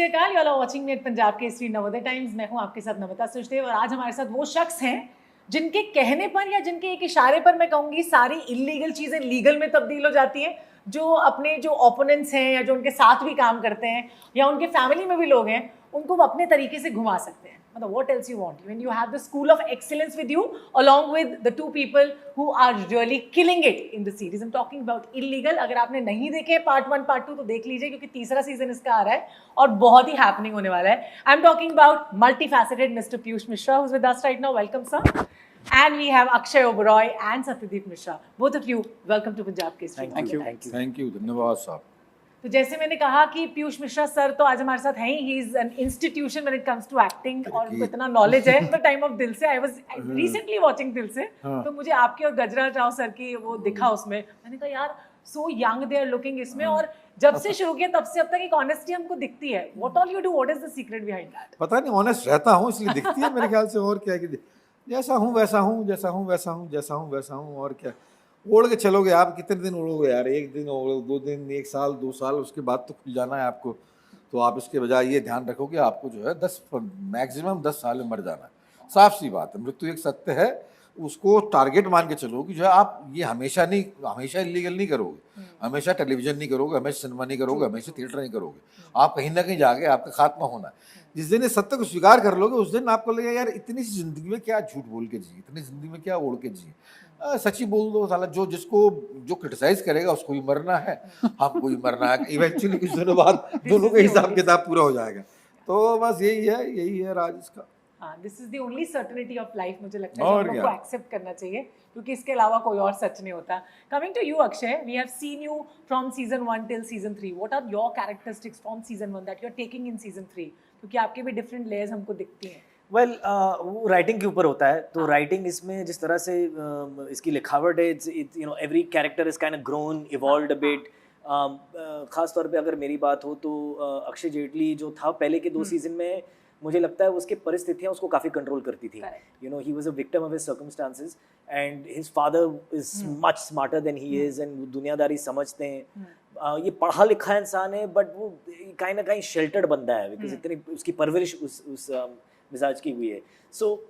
Shri Akal, you are watching me at Punjab Kesari Navodaya Times. मैं हूं आपके साथ नमिता सुचदेव और आज हमारे साथ वो शख्स हैं जिनके कहने पर या जिनके एक इशारे पर मैं कहूंगी सारी इलीगल चीजें लीगल में तब्दील हो जाती हैं। जो अपने जो ओपोनेंट्स हैं या जो उनके साथ भी काम करते हैं या उनके फैमिली में भी लोग हैं उनको वो अपने तरीके से घुमा सकते हैं। मतलब what else you want when you have the school of excellence with you along with the two people who are really killing it in the series. I am talking about illegal. अगर आपने नहीं देखे part 1 part 2 तो देख लीजिए क्योंकि तीसरा season इसका आ रहा है और बहुत ही हैपनिंग होने वाला है। आई am talking about multi faceted mister Piyush Mishra who's with us right now. Welcome sir. And we have Akshay Oberoi and Satyadeep Mishra. Both of you, welcome to Punjab Kesari. Thank you. धन्यवाद साहब। तो जैसे मैंने कहा कि पीयूष मिश्रा सर तो आज हमारे साथ हैं he is an institution when it comes to acting और उनको इतना नॉलेज है द टाइम ऑफ दिल से। आई वाज रिसेंटली वाचिंग दिल से तो मुझे आपकी और गजराज राव सर की वो दिखा उसमें। मैंने कहा यार so young they are looking इसमें और जब से शुरू किया तब से अब तक एक ऑनेस्टी हमको दिखती है। What all you do, what is the secret behind that? पता नहीं, ऑनेस्ट रहता हूँ इसलिए दिखती है मेरे ख्याल से। और क्या है कि जैसा हूँ वैसा हूँ, जैसा हूँ वैसा हूँ, जैसा हूँ वैसा हूँ। और क्या ओढ़ के चलोगे आप? कितने दिन ओढ़ोगे यार? एक दिन ओढ़ो, 2 दिन, 1 साल, 2 साल, उसके बाद तो खुल जाना है आपको। तो आप इसके बजाय ये ध्यान रखो कि आपको जो है 10 मैक्सिमम 10 साल में मर जाना है। साफ सी बात है, मृत्यु एक सत्य है। उसको टारगेट मान के चलो कि जो है आप ये हमेशा इलीगल नहीं करोगे, हमेशा टेलीविजन नहीं करोगे, हमेशा सिनेमा नहीं करोगे, हमेशा थिएटर नहीं करोगे। आप कहीं ना कहीं जाके आपका खात्मा होना है। जिस दिन इस सत्य को स्वीकार कर लोगे उस दिन आपको लगेगा यार इतनी सी जिंदगी में क्या झूठ बोल के जी, इतनी जिंदगी में क्या ओढ़ के जी। सच ही बोल दो साला। जो क्रिटिसाइज करेगा उसको भी मरना है, हमको भी मरना है। इवेंचुअली कुछ दिनों बाद दोनों का हिसाब किताब पूरा हो जाएगा। तो बस यही है राज इसका। हाँ, this is the only certainty of life. मुझे लगता है हम लोग को एक्सेप्ट करना चाहिए क्योंकि इसके अलावा कोई और सच नहीं होता। Coming to you Akshay, we have seen you from season 1 till season 3। What are your characteristics from season 1 that you are taking in season 3? क्योंकि आपके भी डिफरेंट लेयर्स हमको दिखती हैं। वेल वो राइटिंग के ऊपर होता है। तो राइटिंग इसमें जिस तरह से इसकी लिखावट है, you know every character is kind of grown, evolved a bit. खास तौर पे अगर मेरी बात हो तो अक्षय जेटली जो था पहले के 2 सीजन में, मुझे लगता है उसकी परिस्थितियाँ उसको काफ़ी कंट्रोल करती थी। You know he was a victim of his circumstances and his father is much smarter than he is and दुनियादारी समझते हैं। ये पढ़ा लिखा इंसान है बट वो कहीं ना कहीं शेल्टर्ड बंदा है बिकॉज इतनी उसकी परवरिश उस मिजाज की हुई है। So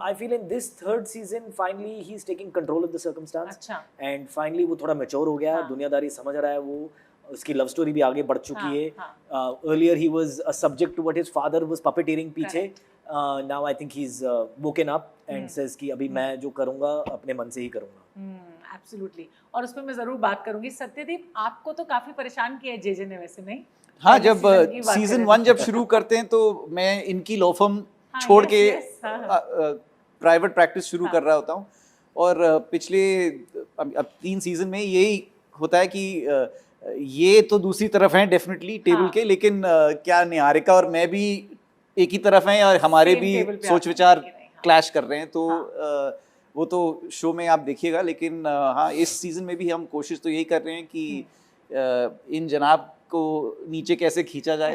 I feel in this 3rd season finally he is taking control of the circumstances and finally वो थोड़ा मैच्योर हो गया, दुनियादारी समझ रहा है। वो उसकी लव स्टोरी भी आगे बढ़ चुकी है। Earlier he was a subject to what his father was puppeteering पीछे। Now I think he is woken up and says कि अभी मैं जो करूंगा अपने मन से ही करूंगा। एब्सोल्युटली। और उस पर मैं जरूर बात करूंगी। सत्यदीप, आपको तो काफी परेशान किया है जेजे ने, वैसे नहीं? हाँ, जब सीजन 1 जब शुरू करते हैं तो मैं इनकी लॉ फर्म छोड़ के प्राइवेट प्रैक्टिस शुरू कर रहा होता हूँ। और पिछले अब 3 सीजन में यही होता है कि ये तो दूसरी तरफ हैं डेफिनेटली टेबल के, लेकिन क्या निहारिका और मैं भी एक ही तरफ हैं और हमारे भी सोच विचार क्लैश कर रहे हैं। तो वो तो शो में आप देखिएगा। लेकिन हाँ, इस सीजन में भी हम कोशिश तो यही कर रहे हैं कि इन जनाब को नीचे कैसे खींचा जाए।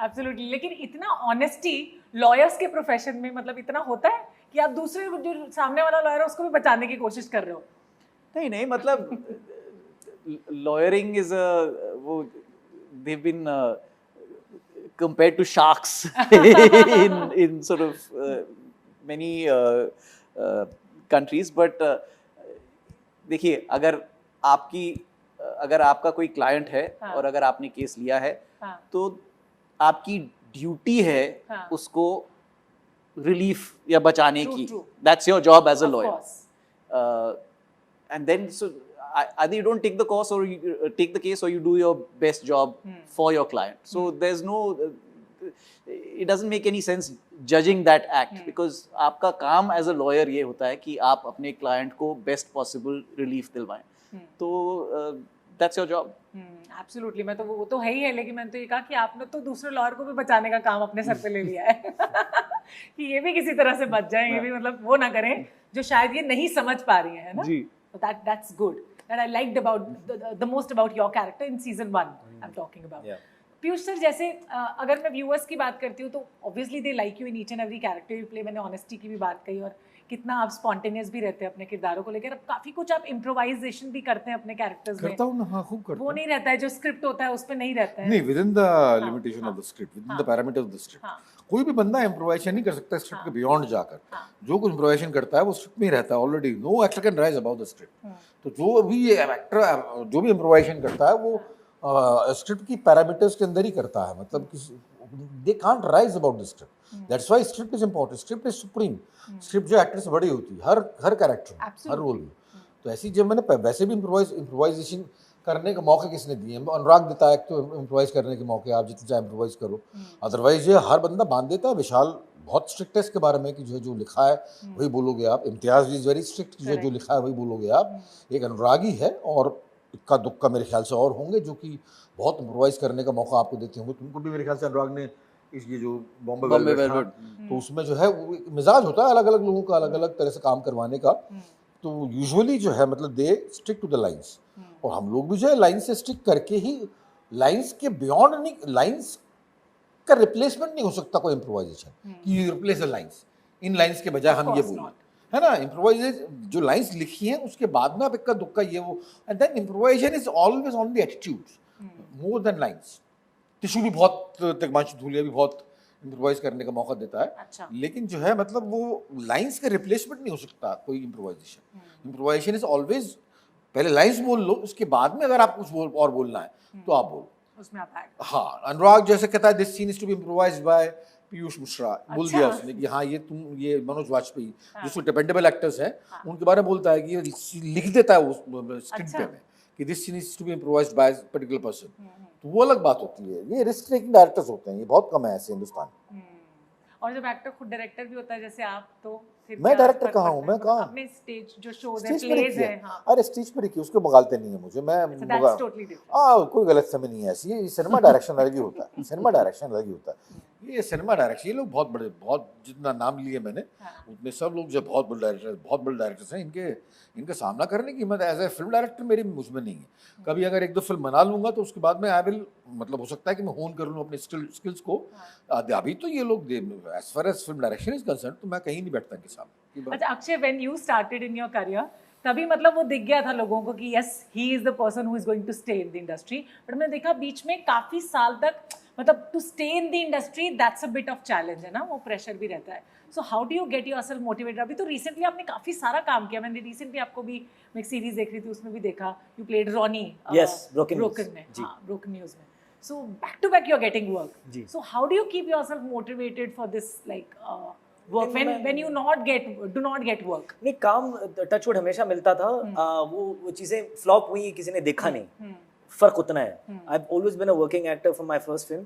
एब्सोल्युटली। लेकिन इतना ऑनेस्टी लॉयर्स के प्रोफेशन में मतलब इतना होता है कि आप दूसरे जो सामने वाला लॉयर है उसको भी बचाने की कोशिश कर रहे हो? नहीं मतलब लॉयरिंग इज वो they've been compared to sharks in sort of many countries, but देखिए अगर आपका कोई क्लाइंट है और अगर आपने केस लिया है तो आपकी ड्यूटी है उसको रिलीफ या बचाने की। That's your job as a lawyer. And then so either you don't take the course or you take the case or you do your best job for your client. So there's no it doesn't make any sense judging that act because आपका काम as a lawyer ये होता है कि आप अपने client को best possible relief दिलवाएं। तो that's your job. Absolutely। मैं तो वो तो है ही है, लेकिन मैंने तो ये कहा कि आपने तो दूसरे लॉयर को भी बचाने का काम अपने सर पे ले लिया है कि ये भी किसी तरह से बच जाए, ये भी मतलब वो ना करें जो शायद ये नहीं समझ पा रही है ना। जी। So that's good. That I liked about the most about your character in season 1 I'm talking about. Piyush sir, जैसे अगर मैं व्यूअर्स की बात करती हूँ तो obviously they like you in each and every character you play। मैंने honesty की भी बात कही और कितना आप स्पॉन्टेनियस भी रहते हैं अपने किरदारों को लेकर, अब काफी कुछ आप इम्प्रोवाइजेशन भी करते हैं अपने कैरेक्टर्स में। करता हूँ ना, हाँ खूब करता वो हूँ। नहीं रहता है जो स्क्रिप्ट होता है उस पे नहीं रहता है। नहीं, with in the limitation of the script, with in the parameter of the script. कोई भी बंदा इम्प्रोवाइजेशन नहीं कर सकता स्क्रिप्ट के बियॉन्ड जाकर। जो कुछ इम्प्रोवाइजेशन करता है वो स्क्रिप्ट में ही रहता है already. No actor can rise about the script. तो जो भी एक्टर जो भी इम्प्रोवाइजेशन करता है वो स्क्रिप्ट की पैरामीटर्स के अंदर ही करता है, मतलब they can't rise about the script. That's why script is important. Script is supreme. Script जो एक्टर से बड़ी होती है हर कैरेक्टर में, हर रोल में। तो ऐसी जब मैंने वैसे भी इम्प्रोवाइजेशन करने का मौके किसने दिए? अनुराग देता है तो इम्प्रोवाइज करने के मौके, आप जितने चाहे इम्प्रोवाइज करो। अदरवाइज ये हर बंदा बांध देता है। विशाल बहुत स्ट्रिक्ट है इसके बारे में कि जो लिखा है वही बोलोगे आप। इम्तियाज भी इज वेरी स्ट्रिक्ट, जो लिखा है वही बोलोगे आप। एक अनुरागी है और इक्का दुक्का मेरे ख्याल से और होंगे जो कि बहुत इम्प्रोवाइज करने का मौका आपको देते होंगे। तुमको भी मेरे ख्याल से अनुराग ने ये जो बॉम्बे वेलवेट, तो उसमें जो है वो मिजाज होता है अलग अलग लोगों का, अलग अलग तरह से काम करवाने का। तो यूजुअली जो है मतलब they stick to the lines, और हम लोग भी जो है लाइंस से स्टिक करके ही, लाइंस के बियॉन्ड नहीं, लाइंस का रिप्लेसमेंट नहीं हो सकता कोई इम्प्रोवाइजेशन कि replace the lines. In lines के बजाय हम ये बोलें, है ना। इम्प्रोवाइजेशन जो लाइंस लिखी हैं उसके बाद में आप इक्का दुक्का ये वो, and then improvisation is always on the attitude more than lines. टिशू भी बहुत, तिग्मांशु धूलिया भी बहुत इम्प्रोवाइज करने का मौका देता है। अच्छा। लेकिन जो है मतलब वो लाइंस का रिप्लेसमेंट नहीं हो सकता कोई इम्प्रोवाइजेशन। इम्प्रोवाइजेशन इज ऑलवेज पहले लाइंस बोल लो, उसके बाद में अगर आप कुछ और बोलना है तो आप बोलो, उसमें आप ऐड। हाँ, अनुराग जैसे कहता है this scene is to be improvised by Piyush Mishra, बोल दिया उसने कि हाँ ये मनोज वाजपेयी जो डिपेंडेबल एक्टर्स हैं उनके बारे में बोलता है कि लिख देता है वो स्क्रिप्ट में कि this scene is to be improvised by particular person. तो वो अलग बात होती है। ये रिस्क टेकिंग डायरेक्टर्स होते हैं, ये बहुत कम है ऐसे हिंदुस्तान में। और जब एक्टर खुद डायरेक्टर भी होता है जैसे आप, तो फिर मैं डायरेक्टर कहाँ हूँ? मैं कहाँ? अपने स्टेज जो शोज है, प्लेज है। हाँ, अरे स्टेज पर ही उसके बगालते नहीं है मुझे। मैं कोई गलत समय नहीं है ऐसी। ये सिनेमा डायरेक्शन अलग ही होता है। सिनेमा डायरेक्शन अलग ही होता है। ये सिनेमा डायरेक्शन, ये लोग बहुत बड़े, बहुत जितना नाम लिए मैंने उतने सब लोग जो बहुत बड़े डायरेक्टर्स हैं, इनका सामना करने की हिम्मत एज ए फिल्म डायरेक्टर मेरी मुझमें नहीं है। कभी अगर एक दो फिल्म बना लूंगा तो उसके बाद में आई विल, मतलब हो सकता है कि मैं होन कर लूँ अपने स्किल्स को। अभी तो ये लोग as far as film direction is concern तो मैं कहीं नहीं बैठता इनके सामने। अच्छा Akshay, when you started in your career तभी मतलब वो दिख गया था लोगों को कि yes he is the person who is going to stay in the industry, but मैंने देखा बीच में काफी साल तक मतलब to stay in the industry that's a bit of challenge है ना, वो प्रेशर भी रहता है। So how do you get yourself motivated? अभी तो रिसेंटली आपने काफी सारा काम किया, मैंने रिसेंटली आपको भी, मैं एक सीरीज देख रही थी उसमें भी देखा, यू प्लेड रॉनी ब्रोकन में, हाँ ब्रोकन न्यूज में। So back to back you're getting work. So how do you keep yourself motivated for this like work when you do not get work? नहीं, काम टचवुड हमेशा मिलता था। वो चीजें फ्लॉप हुई, किसी ने देखा नहीं, फर्क उतना है। I've always been a working actor from my first film,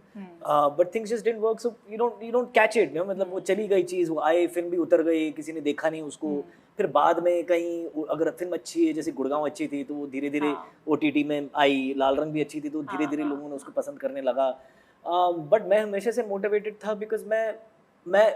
but things just didn't work, so you don't catch it, मतलब वो चली गई चीज, वो आई फिल्म भी उतर गई, किसी ने देखा नहीं उसको। फिर बाद में कहीं अगर फिल्म अच्छी है, जैसे गुड़गांव अच्छी थी तो वो धीरे धीरे OTT में आई, लाल रंग भी अच्छी थी तो धीरे धीरे लोगों ने उसको पसंद करने लगा। बट मैं हमेशा से मोटिवेटेड था बिकॉज मैं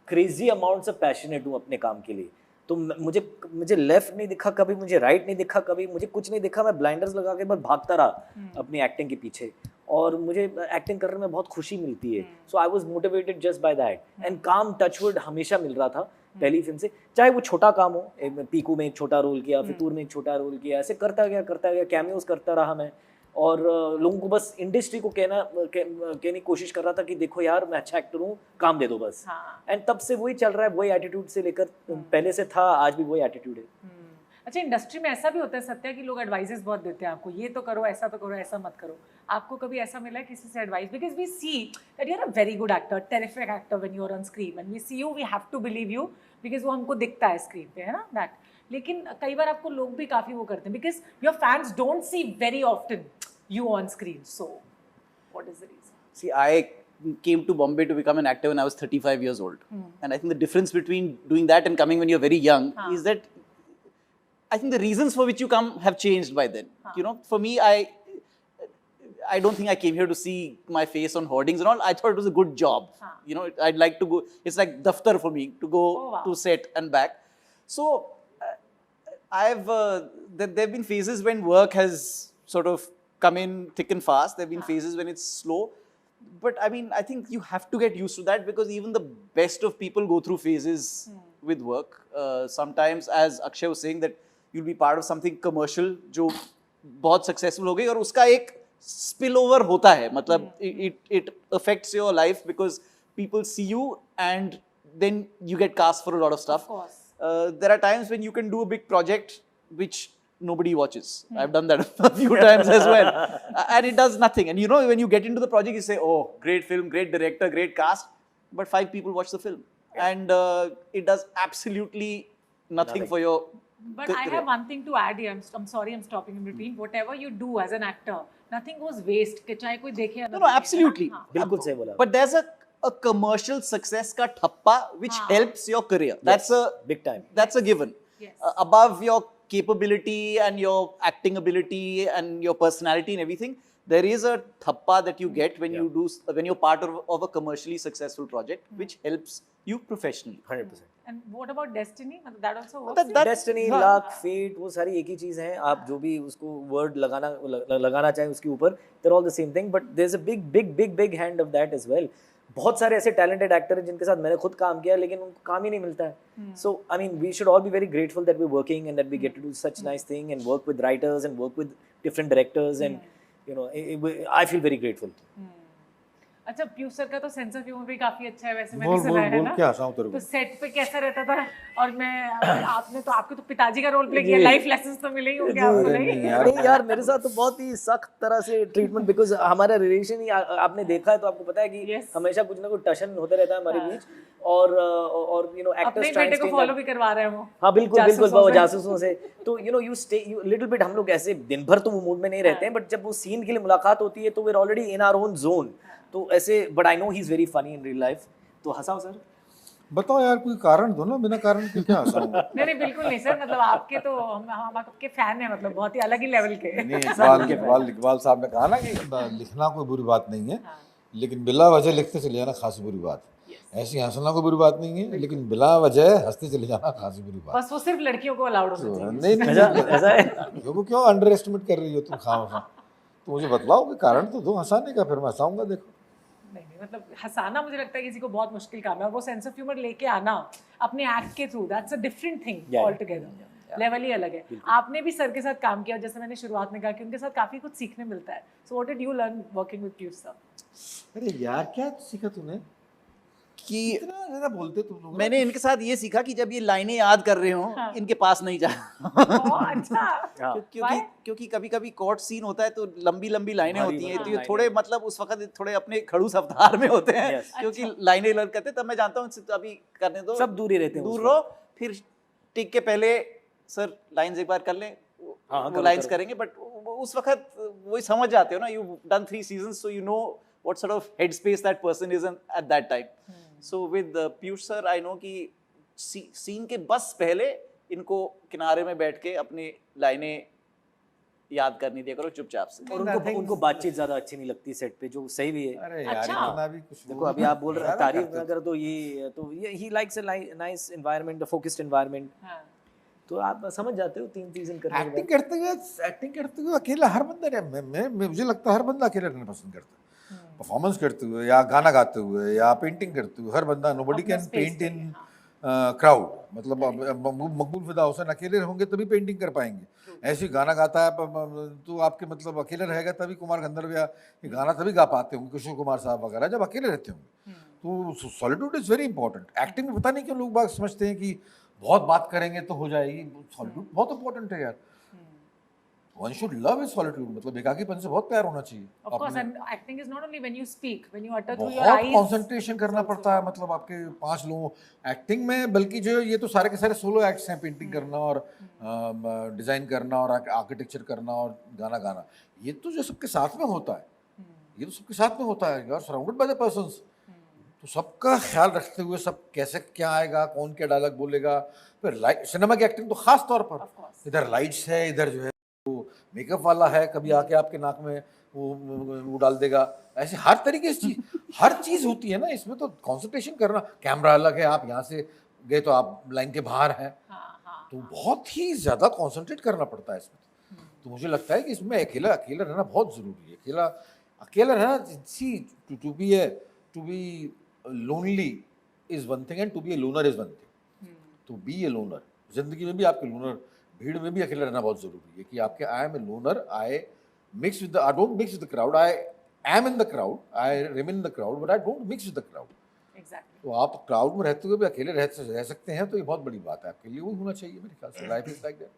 क्रेजी अमाउंट्स ऑफ पैशनेट हूँ अपने काम के लिए। तो मुझे लेफ्ट नहीं दिखा कभी, मुझे राइट नहीं दिखा कभी, मुझे कुछ नहीं दिखा। मैं ब्लाइंडर्स लगा के बस भागता रहा अपनी एक्टिंग के पीछे, और मुझे एक्टिंग करने में बहुत खुशी मिलती है। So I was motivated just by that, and काम टचवुड हमेशा मिल रहा था पहली फिल्म से, चाहे वो छोटा काम हो, पीकू में एक छोटा रोल किया, फितूर में एक छोटा रोल किया, ऐसे करता गया, कैमियोज करता रहा मैं। और लोगों को बस इंडस्ट्री को कहने की कोशिश कर रहा था कि देखो यार मैं अच्छा एक्टर हूँ, काम दे दो बस। एंड तब से वही चल रहा है, वही एटीट्यूड से लेकर पहले से था, आज भी वही एटीट्यूड है। अच्छा, इंडस्ट्री में ऐसा भी होता है सत्या कि लोग एडवाइसेस बहुत देते हैं आपको, ये तो करो, ऐसा तो करो, ऐसा मत करो। आपको कभी ऐसा मिला है किसी से advice? Because we see that you are a very good actor, terrific actor when you are on screen, when we see you we have to believe you because वो हमको दिखता है स्क्रीन पे, है ना दैट। लेकिन कई बार आपको लोग भी काफी वो करते हैं because your fans don't see very often you on screen, so what is the reason? See, I came to Bombay to become an actor when I was 35 years old, and I think the difference between doing that and coming when you're very young is that I think the reasons for which you come have changed by then. You know, for me, I don't think I came here to see my face on hoardings and all. I thought it was a good job. You know, I'd like to go. It's like daftar for me to go to set and back. So there've been phases when work has sort of come in thick and fast. There have been phases when it's slow, but I mean, I think you have to get used to that because even the best of people go through phases with work. Sometimes, as Akshay was saying, that you'll be part of something commercial जो बहुत successful हो गई और उसका एक spillover होता है, मतलब it affects your life because people see you and then you get cast for a lot of stuff. Of course. There are times when you can do a big project which nobody watches. I've done that a few times as well. And it does nothing. And you know, when you get into the project, you say, oh, great film, great director, great cast. But 5 people watch the film. And it does absolutely nothing for your But I have one thing to add here. I'm sorry I'm stopping in between. Whatever you do as an actor, nothing goes waste. कि चाहे कोई देखे या ना No, देखे, absolutely. है ना? हाँ. बिल्कुल सही बोला But there's a commercial success का ठप्पा which helps your career. big time. That's a given. Yes. Above your capability and your acting ability and your personality and everything, there is a thappa that you get when you do when you're part of a commercially successful project, which helps you professionally. 100%. And what about destiny? मतलब that also works. That- destiny हाँ. Luck fate वो सारी एक ही चीज है आप जो भी उसको वर्ड लगाना चाहें उसके ऊपर there all the same thing but there is a big big big big hand of that as well बहुत सारे ऐसे टैलेंटेड एक्टर हैं जिनके साथ मैंने खुद काम किया लेकिन उनको काम ही नहीं मिलता है so I mean we should all be very grateful that we working and that we get to do such nice thing and work with writers and work with different directors and you know I feel very grateful अच्छा Piyush sir का तो sense of humour भी काफी अच्छा है वैसे मैंने बोल सुना बोल है बोल ना क्या हंसाऊं तेरे तो को? सेट पे कैसा रहता था और मैं आपके तो पिताजी का रोल प्ले किया लाइफ लेसन्स तो मिले ही होंगे आपको अरे नहीं नहीं यार। नहीं यार मेरे साथ तो बहुत ही सख्त तरह से ट्रीटमेंट बिकॉज हमारा रिलेशन ही आपने देखा है तो आपको पता है कि Yes. हमेशा कुछ ना कुछ टशन होता रहता है हमारे बीच और यू नो अपने एक्टर्स बेटे को फॉलो भी करवा रहे हैं वो हाँ बिल्कुल जासूसों बिल्कुल वो से। जासूसों से तो you know you stay little bit हम लोग ऐसे दिन भर तो मूड में नहीं रहते हैं बट जब वो सीन के लिए मुलाकात होती है तो we are already in our own zone तो ऐसे but I know he is very funny in real life तो हंसाओ सर बताओ यार कोई कारण दो ना, बिना कारण के क्या हंसाऊं? नहीं बिल्कुल नहीं सर मतलब आपके तो हम आपके फैन हैं मतलब बहुत ही अलग ही लेवल के नहीं, इकबाल साहब ने कहा ना कि लिखना कोई बुरी बात नहीं है, लेकिन बिला वजह लिखते चले जाना खासी बुरी बात है। ऐसी हंसना कोई बुरी बात नहीं है, लेकिन बिला वजह हंसते चले जाना खासी बुरी बात बस वो सिर्फ लड़कियों को अलाउड होना चाहिए है। नहीं ऐसा है देखो क्यों अंडर एस्टिमेट कर रही हो तुम खामखा? तो मुझे बतलाओ कि कारण तो दो हंसाने का, फिर मैं हंसाऊंगा। देखो नहीं मतलब हंसाना मुझे लगता है किसी को बहुत मुश्किल काम है और वो सेंस ऑफ ह्यूमर लेके आना अपने एक्ट के through that's a different thing altogether level ही अलग है। आपने भी सर के साथ काम किया जैसे मैंने शुरुआत में कहा कि उनके साथ काफी कुछ सीखने मिलता है। So what did you learn working with Piyush sir? अरे यार क्या सीखा तूने कि इतना ज्यादा बोलते तुम लोग? मैंने इनके साथ ये सीखा कि जब ये लाइनें याद कर रहे हो इनके पास नहीं जा अच्छा क्योंकि कभी कभी कोर्ट सीन होता है तो लंबी लंबी लाइनें भारी होती हैं भारी तो ये लाइनें। थोड़े मतलब उस वक्त थोड़े अपने खड़ूस अवतार में होते हैं Yes. क्योंकि लाइनें लर्न करते हैं। तब मैं जानता हूँ तो अभी करने दो, सब दूर ही रहते हैं दूर उस रहो, फिर टिक के पहले सर लाइंस एक बार कर लें हाँ, वो करो, लाइंस करो। करेंगे बट उस वक्त वही समझ जाते हो ना, you done 3 seasons so you know what sort of head space that person is in at that time. So with Piyush sir I know कि सीन के बस पहले इनको किनारे में बैठ के अपनी लाइनें याद करनी दिया करो चुपचाप से। और उनको बातचीत ज्यादा अच्छी नहीं लगती सेट पे जो सही भी है। अरे यार अच्छा। इतना भी कुछ देखो अभी आप बोल रहे हैं तारीफ ना करो तो ये he likes a nice environment, a focused environment, तो आप समझ जाते हो 3 सीजन करने के एक्टिंग बाद। करते हुए अकेला हर बंदा मुझे लगता है हर बंदा अकेला रहना पसंद करता है। परफॉर्मेंस करते हुए या गाना गाते हुए या पेंटिंग करते हुए हर बंदा, नोबडी अपना कैन space पेंट चाहिए, इन क्राउड। मतलब मकबूल फिदा हुसैन अकेले होंगे तभी पेंटिंग कर पाएंगे। ऐसे गाना गाता है तो आपके मतलब अकेले रहेगा तभी कुमार गंधर्व या ये गाना तभी गा पाते होंगे, किशोर कुमार साहब वगैरह जब अकेले रहते होंगे। तो solitude is very important. Acting में पता नहीं क्यों लोग बात समझते हैं कि बहुत बात करेंगे तो हो जाएगी। सॉलिट्यूड बहुत इंपॉर्टेंट है यार। One should love his solitude, मतलब एकाकीपन से बहुत प्यार होना चाहिए। Of course, and acting is not only when you speak, when you utter through your बहुत eyes. कंसंट्रेशन करना पड़ता है, मतलब आपके 5 लोगों एक्टिंग में, बल्कि जो ये तो सारे के सारे सोलो एक्ट्स हैं, पेंटिंग करना और डिजाइन करना और आर्किटेक्चर करना और गाना गाना, ये तो जो सबके साथ में होता है, ये तो सबके साथ में होता है। You are surrounded by the persons, तो सबका ख्याल रखते हुए सब कैसे क्या आएगा, कौन क्या डायलॉग बोलेगा। फिर लाइट सिनेमा की एक्टिंग तो खास तौर पर, Of course. इधर लाइट्स है, इधर जो है वो मेकअप वाला है, कभी आके आपके नाक में वो डाल देगा। ऐसे हर तरीके से हर चीज होती है ना इसमें, तो कंसंट्रेशन करना। कैमरा अलग है, आप यहाँ से गए तो आप लाइन के बाहर हैं, तो बहुत ही ज्यादा कंसंट्रेट करना पड़ता है इसमें। तो मुझे लगता है कि इसमें अकेला रहना बहुत जरूरी है। अकेला रहना, see to be lonely is one thing and to be a loner is one thing. तो बी ए लोनर, जिंदगी में भी आपके लोनर, भीड़ में भी अकेले रहना बहुत जरूरी है कि आपके I am a loner, I mix with I don't mix with the crowd, I am in the crowd, I remain in the crowd, but I don't mix with the crowd. Exactly. तो आप crowd में रहते हुए भी अकेले रह सकते हैं, तो ये बहुत बड़ी बात है आपके लिए, वो होना चाहिए मेरे ख्याल से। Life is like that.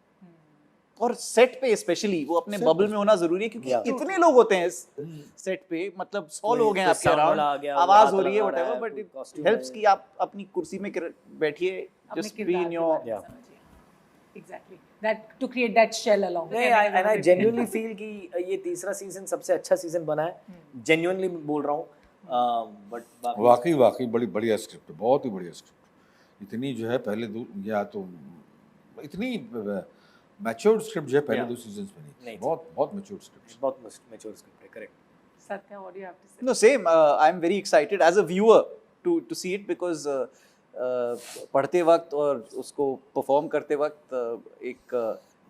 और सेट पे स्पेशली वो अपने Set बबल पे। में होना जरूरी है, क्योंकि Yeah. इतने लोग होते हैं इस सेट पे, मतलब 100 लोग हैं आपके अराउंड, आवाज हो रही है व्हाटएवर, बट इट हेल्प्स कि आप अपनी कुर्सी में बैठिए, अपने जस्ट बी किरदार इन के योर बारे में समझिए। Exactly. That to create that shell along. नहीं, and I genuinely feel कि ये तीसरा सीजन सबसे अच्छा सीजन बना है, genuinely बोल रहा हूँ, but वाकई बड़ी बढ़िया स्क्रिप्ट है, बहुत ही बढ़िया स्क्रिप्ट। इतनी जो है पहले दो, या तो इतनी मैच्योर्ड स्क्रिप्ट जो है पहले Yeah. 2 सीजन्स में नहीं नहीं थी। थी। बहुत मैच्योर्ड स्क्रिप्ट। बहुत mature script है, correct. Satya, what do you have to say? No, same. I'm very excited as a viewer to see it because पढ़ते वक्त और उसको परफॉर्म करते वक्त एक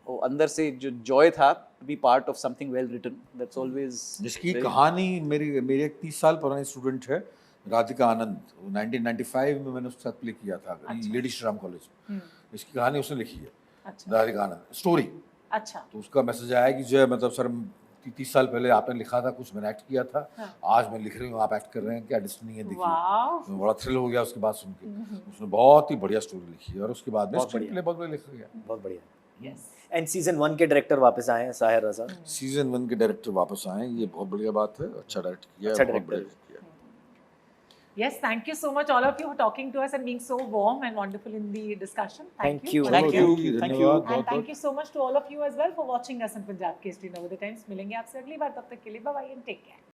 वो अंदर से जो जॉय था to be part of something well written. That's always जिसकी very- कहानी मेरी एक 30 साल पुरानी स्टूडेंट है, राधिका आनंद, 1995 में मैंने उसके साथ प्ले किया था लेडी श्रीराम कॉलेज में। इसकी कहानी उसने लिखी है, अच्छा। राधिका आनंद स्टोरी। अच्छा। तो उसका मैसेज आया कि जो है मतलब सर 30 साल पहले आपने लिखा था, कुछ मैंने एक्ट किया था, आज मैं लिख रही हूँ, आप एक्ट कर रहे हैं, क्या डेस्टिनी है, देखिए। वाओ। मैं बड़ा थ्रिल हो गया उसके बाद सुन के। उसने बहुत ही बढ़िया स्टोरी लिखी है, और उसके बाद में बहुत स्क्रीन बढ़िया। प्ले बहुत बढ़िया लिखा गया। बहुत बढ़िया। Yes. And season 1 के डायरेक्टर वापस आए हैं, साहिर रजा। सीजन 1 के डायरेक्टर वापस आए, ये बहुत बढ़िया बात है, अच्छा डायरेक्ट किया, अच्छा बहुत director। बढ़िया किया। Yes, thank you so much all of you for talking to us and being so warm and wonderful in the discussion. Thank you. once Thank again. you. धन्यवाद, Thank you. बहुत And बहुत। thank you so much to all of you as well for watching us in Punjab Kesari Navode Times. मिलेंगे आपसे अगली बार, तब तक के लिए bye bye and take care.